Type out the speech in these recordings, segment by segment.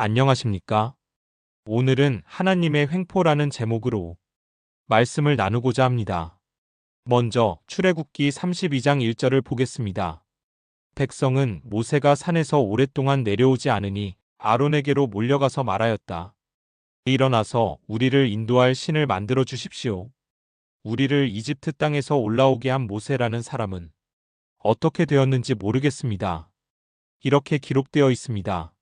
안녕하십니까? 오늘은 하나님의 횡포라는 제목으로 말씀을 나누고자 합니다. 먼저 출애굽기 32장 1절을 보겠습니다. 백성은 모세가 산에서 오랫동안 내려오지 않으니 아론에게로 몰려가서 말하였다. 일어나서 우리를 인도할 신을 만들어 주십시오. 우리를 이집트 땅에서 올라오게 한 모세라는 사람은 어떻게 되었는지 모르겠습니다. 이렇게 기록되어 있습니다.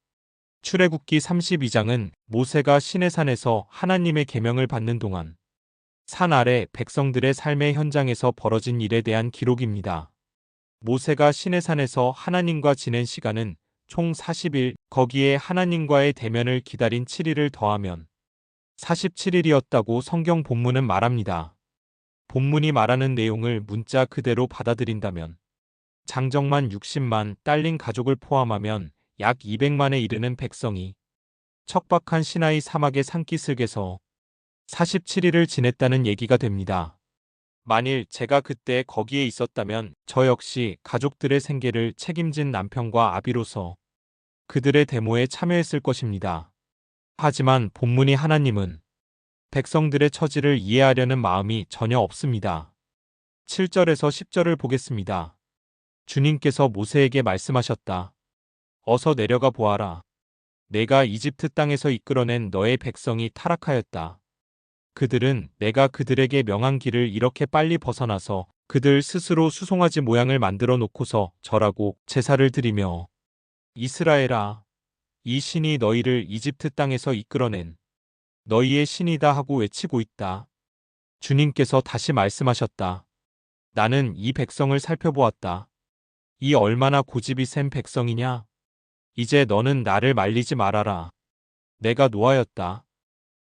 출애굽기 32장은 모세가 시내산에서 하나님의 계명을 받는 동안 산 아래 백성들의 삶의 현장에서 벌어진 일에 대한 기록입니다. 모세가 시내산에서 하나님과 지낸 시간은 총 40일, 거기에 하나님과의 대면을 기다린 7일을 더하면 47일이었다고 성경 본문은 말합니다. 본문이 말하는 내용을 문자 그대로 받아들인다면 장정만 60만, 딸린 가족을 포함하면 약 200만에 이르는 백성이 척박한 시나이 사막의 산기슭에서 47일을 지냈다는 얘기가 됩니다. 만일 제가 그때 거기에 있었다면 저 역시 가족들의 생계를 책임진 남편과 아비로서 그들의 데모에 참여했을 것입니다. 하지만 본문이 하나님은 백성들의 처지를 이해하려는 마음이 전혀 없습니다. 7절에서 10절을 보겠습니다. 주님께서 모세에게 말씀하셨다. 어서 내려가 보아라. 내가 이집트 땅에서 이끌어낸 너의 백성이 타락하였다. 그들은 내가 그들에게 명한 길을 이렇게 빨리 벗어나서 그들 스스로 수송아지 모양을 만들어 놓고서 절하고 제사를 드리며 이스라엘아, 이 신이 너희를 이집트 땅에서 이끌어낸 너희의 신이다 하고 외치고 있다. 주님께서 다시 말씀하셨다. 나는 이 백성을 살펴보았다. 이 얼마나 고집이 센 백성이냐? 이제 너는 나를 말리지 말아라. 내가 노하였다.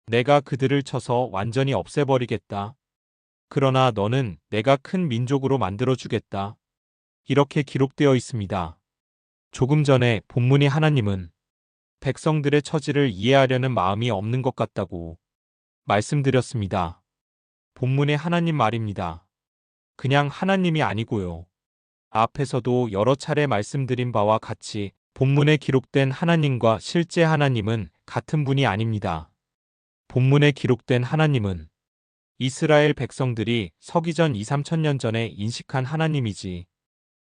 내가 그들을 쳐서 완전히 없애버리겠다. 그러나 너는 내가 큰 민족으로 만들어주겠다. 이렇게 기록되어 있습니다. 조금 전에 본문이 하나님은 백성들의 처지를 이해하려는 마음이 없는 것 같다고 말씀드렸습니다. 본문의 하나님 말입니다. 그냥 하나님이 아니고요. 앞에서도 여러 차례 말씀드린 바와 같이 본문에 기록된 하나님과 실제 하나님은 같은 분이 아닙니다. 본문에 기록된 하나님은 이스라엘 백성들이 서기전 2, 3천년 전에 인식한 하나님이지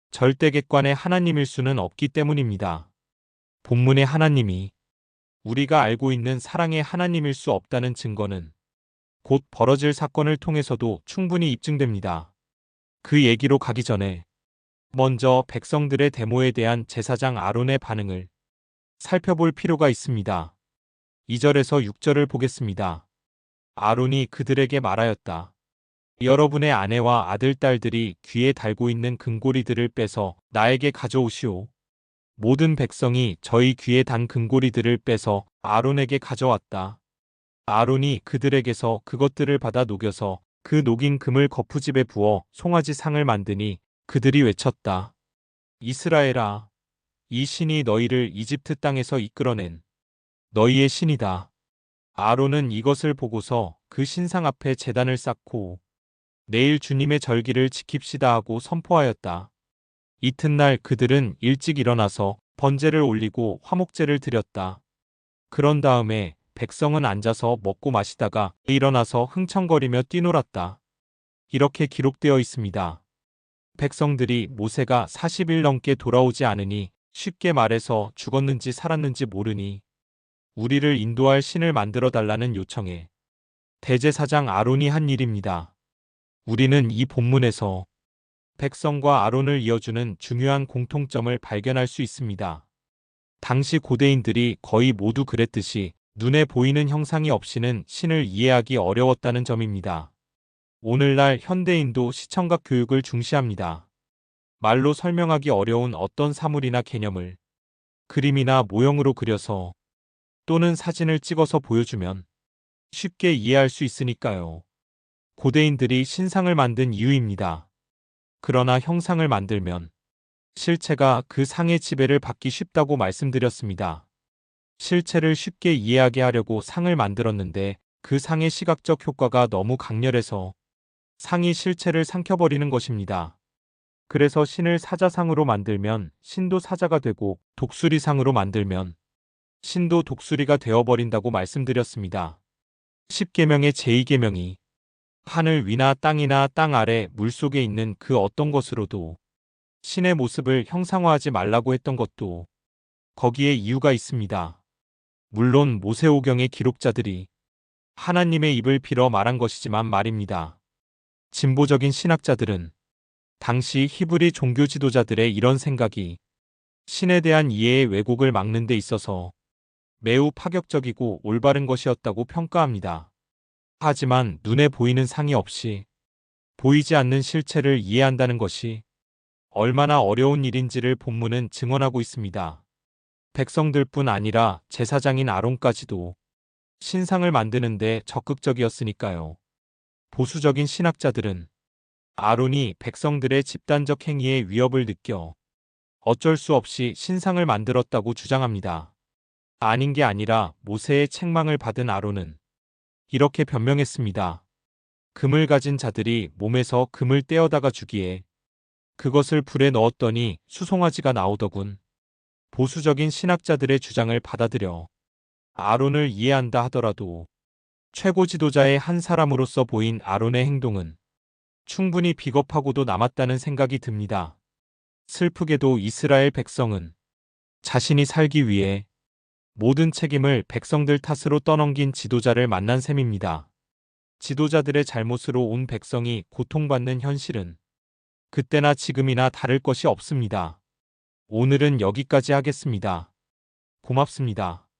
절대 객관의 하나님일 수는 없기 때문입니다. 본문의 하나님이 우리가 알고 있는 사랑의 하나님일 수 없다는 증거는 곧 벌어질 사건을 통해서도 충분히 입증됩니다. 그 얘기로 가기 전에 먼저 백성들의 데모에 대한 제사장 아론의 반응을 살펴볼 필요가 있습니다. 2절에서 6절을 보겠습니다. 아론이 그들에게 말하였다. 여러분의 아내와 아들, 딸들이 귀에 달고 있는 금고리들을 빼서 나에게 가져오시오. 모든 백성이 저희 귀에 단 금고리들을 빼서 아론에게 가져왔다. 아론이 그들에게서 그것들을 받아 녹여서 그 녹인 금을 거푸집에 부어 송아지 상을 만드니 그들이 외쳤다. 이스라엘아, 이 신이 너희를 이집트 땅에서 이끌어낸 너희의 신이다. 아론은 이것을 보고서 그 신상 앞에 제단을 쌓고 내일 주님의 절기를 지킵시다 하고 선포하였다. 이튿날 그들은 일찍 일어나서 번제를 올리고 화목제를 드렸다. 그런 다음에 백성은 앉아서 먹고 마시다가 일어나서 흥청거리며 뛰놀았다. 이렇게 기록되어 있습니다. 백성들이 모세가 40일 넘게 돌아오지 않으니 쉽게 말해서 죽었는지 살았는지 모르니 우리를 인도할 신을 만들어 달라는 요청에 대제사장 아론이 한 일입니다. 우리는 이 본문에서 백성과 아론을 이어주는 중요한 공통점을 발견할 수 있습니다. 당시 고대인들이 거의 모두 그랬듯이 눈에 보이는 형상이 없이는 신을 이해하기 어려웠다는 점입니다. 오늘날 현대인도 시청각 교육을 중시합니다. 말로 설명하기 어려운 어떤 사물이나 개념을 그림이나 모형으로 그려서 또는 사진을 찍어서 보여주면 쉽게 이해할 수 있으니까요. 고대인들이 신상을 만든 이유입니다. 그러나 형상을 만들면 실체가 그 상의 지배를 받기 쉽다고 말씀드렸습니다. 실체를 쉽게 이해하게 하려고 상을 만들었는데 그 상의 시각적 효과가 너무 강렬해서 상이 실체를 삼켜버리는 것입니다. 그래서 신을 사자상으로 만들면 신도 사자가 되고 독수리상으로 만들면 신도 독수리가 되어버린다고 말씀드렸습니다. 10계명의 제2계명이 하늘 위나 땅이나 땅 아래 물속에 있는 그 어떤 것으로도 신의 모습을 형상화하지 말라고 했던 것도 거기에 이유가 있습니다. 물론 모세오경의 기록자들이 하나님의 입을 빌어 말한 것이지만 말입니다. 진보적인 신학자들은 당시 히브리 종교 지도자들의 이런 생각이 신에 대한 이해의 왜곡을 막는 데 있어서 매우 파격적이고 올바른 것이었다고 평가합니다. 하지만 눈에 보이는 상이 없이 보이지 않는 실체를 이해한다는 것이 얼마나 어려운 일인지를 본문은 증언하고 있습니다. 백성들뿐 아니라 제사장인 아론까지도 신상을 만드는데 적극적이었으니까요. 보수적인 신학자들은 아론이 백성들의 집단적 행위에 위협을 느껴 어쩔 수 없이 신상을 만들었다고 주장합니다. 아닌 게 아니라 모세의 책망을 받은 아론은 이렇게 변명했습니다. 금을 가진 자들이 몸에서 금을 떼어다가 주기에 그것을 불에 넣었더니 수송아지가 나오더군. 보수적인 신학자들의 주장을 받아들여 아론을 이해한다 하더라도 최고 지도자의 한 사람으로서 보인 아론의 행동은 충분히 비겁하고도 남았다는 생각이 듭니다. 슬프게도 이스라엘 백성은 자신이 살기 위해 모든 책임을 백성들 탓으로 떠넘긴 지도자를 만난 셈입니다. 지도자들의 잘못으로 온 백성이 고통받는 현실은 그때나 지금이나 다를 것이 없습니다. 오늘은 여기까지 하겠습니다. 고맙습니다.